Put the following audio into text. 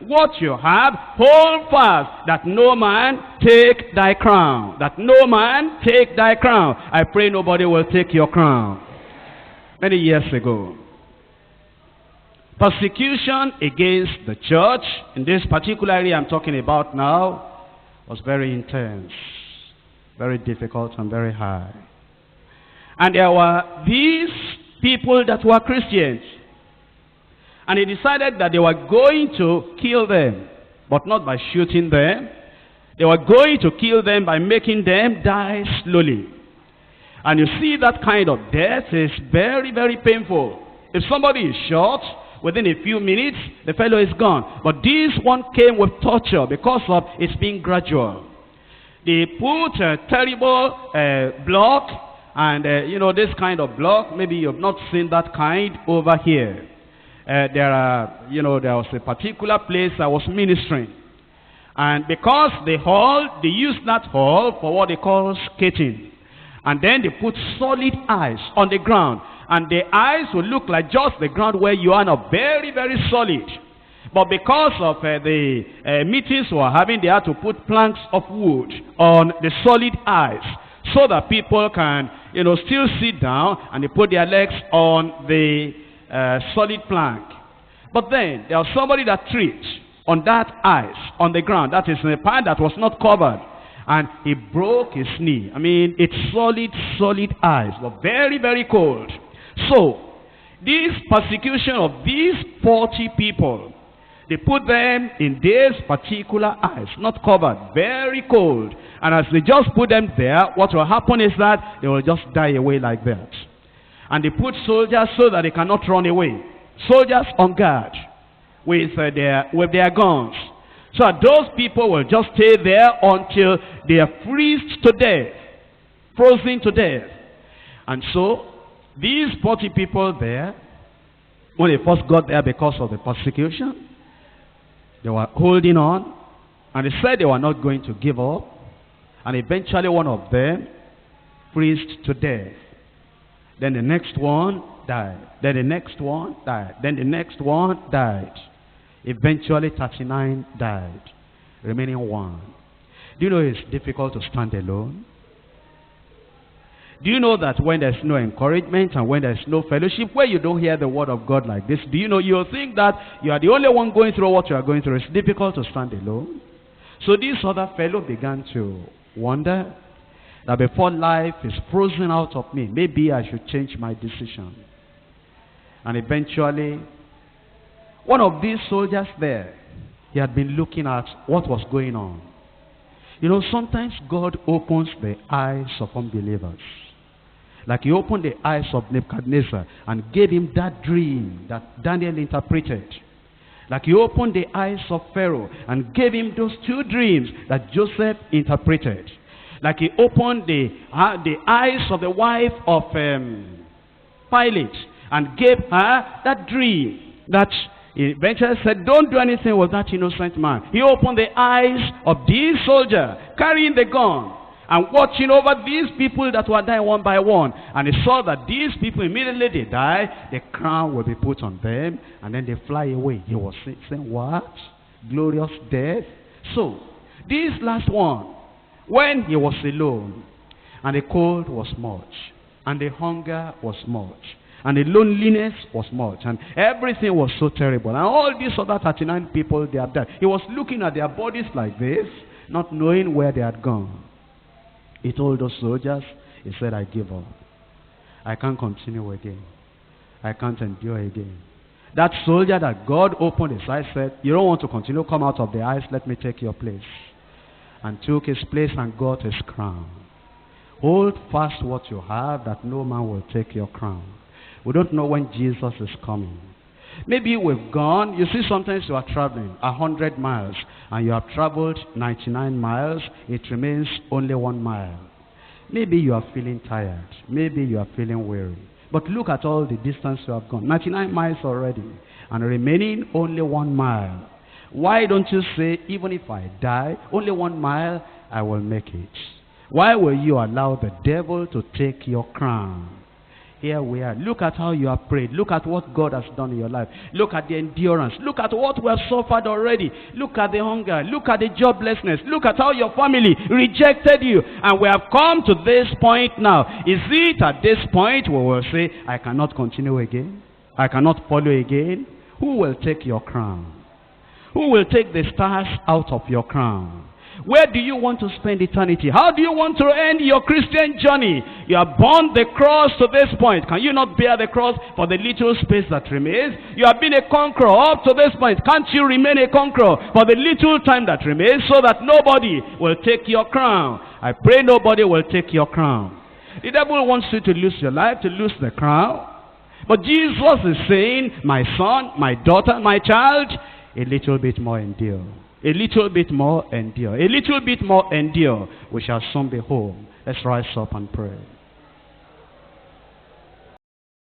what you have, hold fast, that no man take thy crown. That no man take thy crown. I pray nobody will take your crown. Many years ago, persecution against the church, in this particular area I'm talking about now, was very intense, very difficult and very high. And there were these people that were Christians. And he decided that they were going to kill them, but not by shooting them. They were going to kill them by making them die slowly. And you see, that kind of death is very, very painful. If somebody is shot, within a few minutes, the fellow is gone. But this one came with torture because of its being gradual. They put a terrible block, and you know, this kind of block, maybe you have not seen that kind over here. There was a particular place I was ministering. And because they used that hall for what they call skating. And then they put solid ice on the ground. And the ice will look like just the ground where you are now, very, very solid. But because of the meetings we were having, they had to put planks of wood on the solid ice, so that people can, still sit down, and they put their legs on the solid plank. But then there was somebody that tripped on that ice on the ground. That is in a part that was not covered. And he broke his knee. I mean, it's solid ice, but very, very cold. So, this persecution of these 40 people, they put them in this particular ice, not covered, very cold. And as they just put them there, what will happen is that they will just die away like that. And they put soldiers so that they cannot run away. Soldiers on guard with their guns. So that those people will just stay there until they are freezed to death, frozen to death. And so, these 40 people there, when they first got there because of the persecution, they were holding on, and they said they were not going to give up. And eventually one of them freezed to death. Then the next one died. Then the next one died. Then the next one died. Eventually 39 died, remaining one. Do you know it's difficult to stand alone? Do you know that when there's no encouragement and when there's no fellowship, where you don't hear the word of God like this, do you know you'll think that you are the only one going through what you are going through? It's difficult to stand alone. So this other fellow began to wonder that before life is frozen out of me, maybe I should change my decision. And eventually, one of these soldiers there, he had been looking at what was going on. Sometimes God opens the eyes of unbelievers. Like he opened the eyes of Nebuchadnezzar and gave him that dream that Daniel interpreted. Like he opened the eyes of Pharaoh and gave him those two dreams that Joseph interpreted. Like he opened the eyes of the wife of Pilate and gave her that dream that he eventually said, don't do anything with that innocent man. He opened the eyes of this soldier carrying the gun and watching over these people that were dying one by one. And he saw that these people, immediately they die, the crown will be put on them, and then they fly away. He was saying, what? Glorious death? So, this last one, when he was alone, and the cold was much, and the hunger was much, and the loneliness was much, and everything was so terrible, and all these other 39 people, they had died. He was looking at their bodies like this, not knowing where they had gone. He told those soldiers, he said, I give up. I can't continue again. I can't endure again. That soldier that God opened his eyes said, you don't want to continue, come out of the ice, let me take your place. And took his place and got his crown. Hold fast what you have, that no man will take your crown. We don't know when Jesus is coming. Maybe we've gone, you see, sometimes you are traveling 100 miles and you have traveled 99 miles, it remains only 1 mile. Maybe you are feeling tired, maybe you are feeling weary. But look at all the distance you have gone, 99 miles already, and remaining only 1 mile. Why don't you say, even if I die, only 1 mile, I will make it? Why will you allow the devil to take your crown? Here we are. Look at how you have prayed. Look at what God has done in your life. Look at the endurance. Look at what we have suffered already. Look at the hunger. Look at the joblessness. Look at how your family rejected you. And we have come to this point now. Is it at this point we will say, I cannot continue again? I cannot follow again? Who will take your crown? Who will take the stars out of your crown? Where do you want to spend eternity? How do you want to end your Christian journey? You have borne the cross to this point. Can you not bear the cross for the little space that remains? You have been a conqueror up to this point. Can't you remain a conqueror for the little time that remains, so that nobody will take your crown? I pray nobody will take your crown. The devil wants you to lose your life, to lose the crown. But Jesus is saying, my son, my daughter, my child, a little bit more endure. A little bit more endure. A little bit more endure. We shall soon be home. Let's rise up and pray.